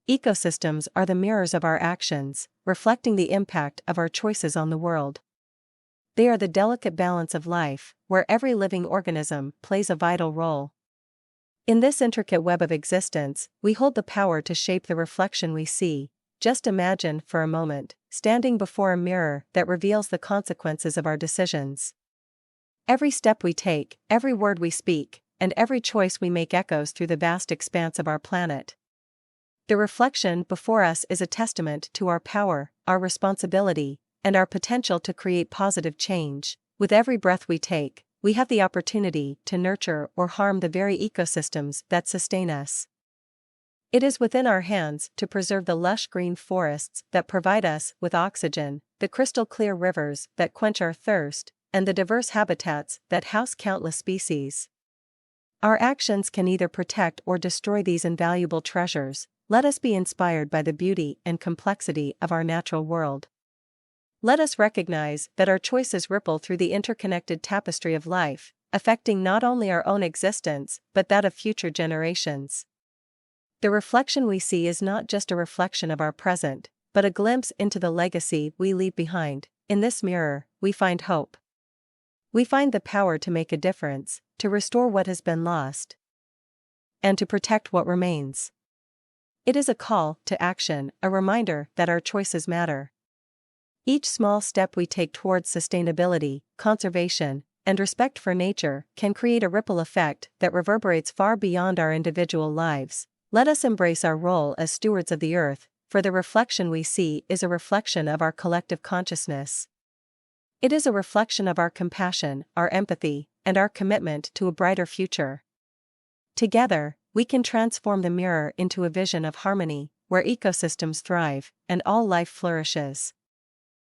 Ecosystems are the mirrors of our actions, reflecting the impact of our choices on the world. They are the delicate balance of life, where every living organism plays a vital role. In this intricate web of existence, we hold the power to shape the reflection we see. Just imagine, for a moment, standing before a mirror that reveals the consequences of our decisions. Every step we take, every word we speak, and every choice we make echoes through the vast expanse of our planet. The reflection before us is a testament to our power, our responsibility, and our potential to create positive change. With every breath we take, we have the opportunity to nurture or harm the very ecosystems that sustain us. It is within our hands to preserve the lush green forests that provide us with oxygen, the crystal clear rivers that quench our thirst, and the diverse habitats that house countless species. Our actions can either protect or destroy these invaluable treasures. Let us be inspired by the beauty and complexity of our natural world. Let us recognize that our choices ripple through the interconnected tapestry of life, affecting not only our own existence but that of future generations. The reflection we see is not just a reflection of our present, but a glimpse into the legacy we leave behind. In this mirror, we find hope. We find the power to make a difference, to restore what has been lost, and to protect what remains. It is a call to action, a reminder that our choices matter. Each small step we take towards sustainability, conservation, and respect for nature can create a ripple effect that reverberates far beyond our individual lives. Let us embrace our role as stewards of the earth, for the reflection we see is a reflection of our collective consciousness. It is a reflection of our compassion, our empathy, and our commitment to a brighter future. Together, we can transform the mirror into a vision of harmony, where ecosystems thrive and all life flourishes.